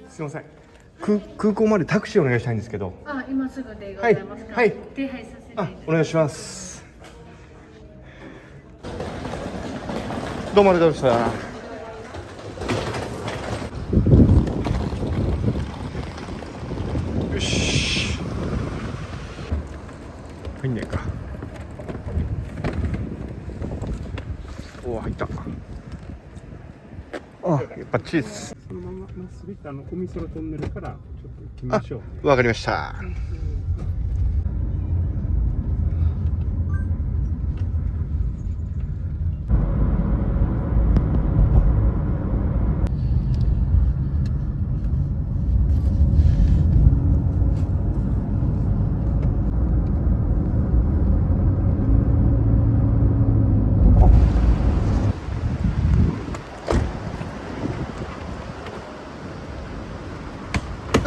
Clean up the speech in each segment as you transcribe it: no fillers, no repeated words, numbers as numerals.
すいません、空港までタクシーお願いしたいんですけど。あ、今すぐでございますか。はい、はい、手配させていただきます。お願いします。どうもありがとうございました。よし、入んねえか。おお、入った。あ、やっぱチーズ。そのまままっすぐ行っておみそのトンネルからちょっと行きましょう。わかりました。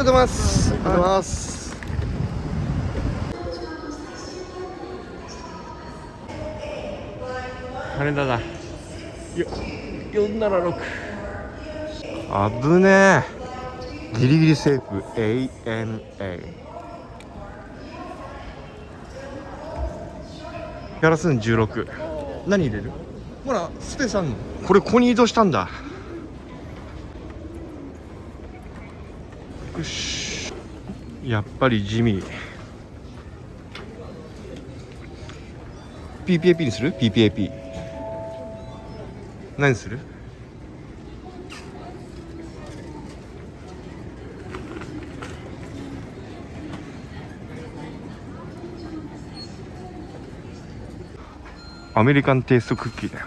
ありがとうございます。ありがとうございます。羽田だ。476。危ねえ。ギリギリセーフ。ANA。ガラスン16。何入れる？ほら、スペースあんの。これここに移動したんだ。よし。やっぱり地味。PPAP にする？ PPAP。何する？アメリカンテイストクッキーだよ。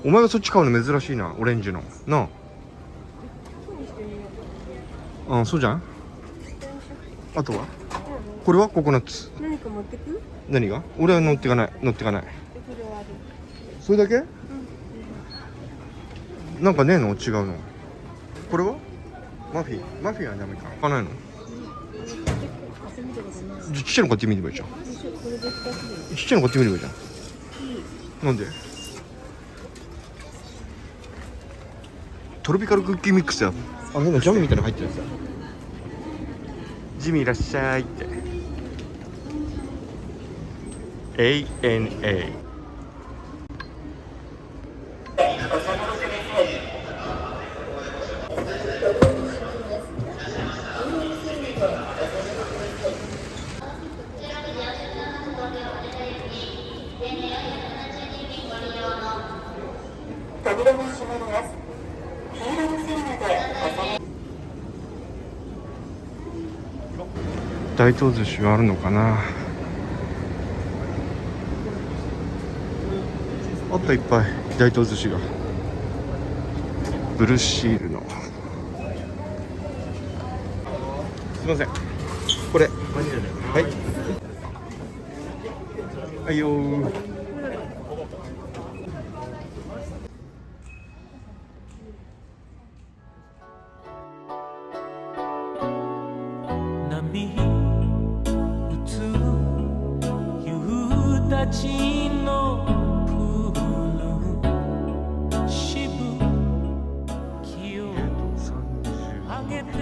お前がそっち買うの珍しいな、オレンジのなあ。そうじゃん。あとはこれはココナッツ。何か持ってく？何が？俺は乗ってかない。それだけ？なんかねえの？違うの。これはマフィンはダメか。買わないの？ちっちゃいの買ってみればいいじゃん。ちっちゃいの買ってみればいいじゃん。なんで？トロピカルクッキーミックスや。あ、変なジャムみたいなの入ってるやつだ。ジミーいらっしゃいって。 ANA。 扉が閉まります。黄色の線までお下げ。大東寿司はあるのかな。あった、いっぱい大東寿司が。ブルーシールの。すいません、これはいはいよー。波打つ夕立のプール、しぶきを上げて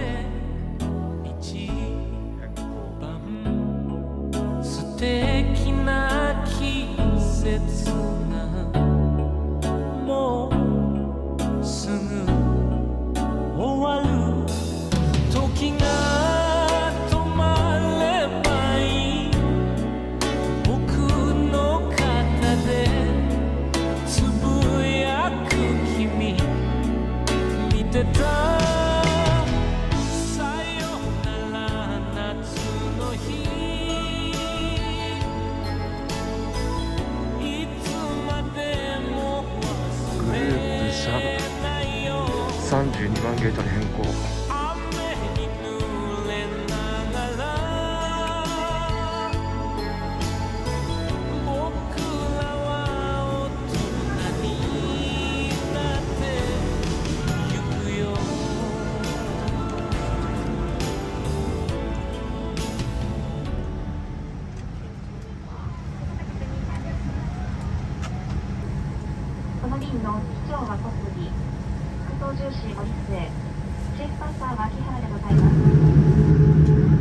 一番素敵な季節がもうすぐ終わる。時が32番ゲートに変更。この便の号機長は小杉、副操縦士森末、チーフパッサーは秋原でございます。は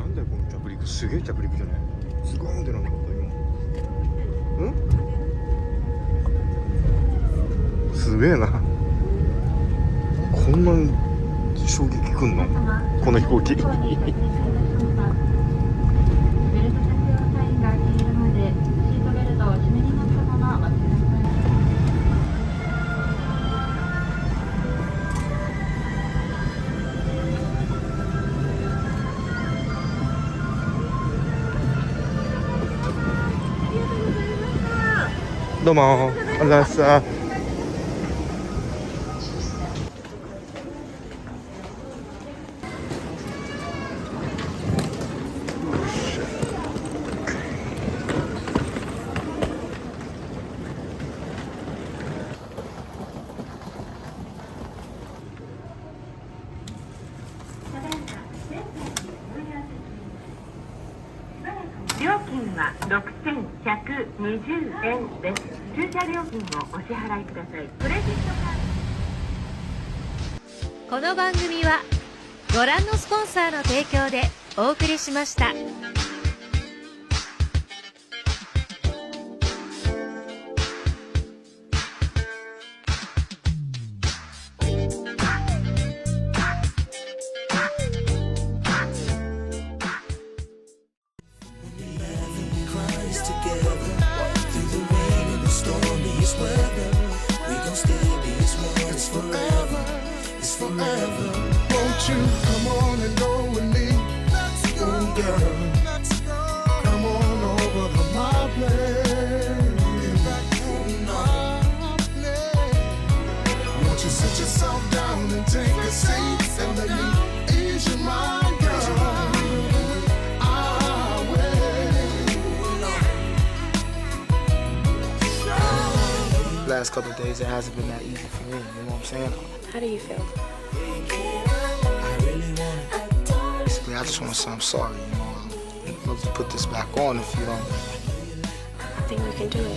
なんだよこの着陸、すげえ着陸じゃない？スゴーンってなんだった今。すげえな。こんな衝撃くんのこの飛行機。ベルト着用サインが消えるまでシートベルトを締めに乗ったままお待ちください。どうもありがとうございました。料金は6120円です。駐車料金をお支払いください。クレジットカード。この番組はご覧のスポンサーの提供でお送りしました。Won't you come on and go with me? Ooh, girl. Come on over to my place. Won't you sit yourself down and take a seat and let me ease your mind, girl? I will. Last couple of days, it hasn't been that easy for me. You know what I'm saying? How do you feel? Basically, I just want to say I'm sorry. You know, I'd love to put this back on if you don't. I think we can do it.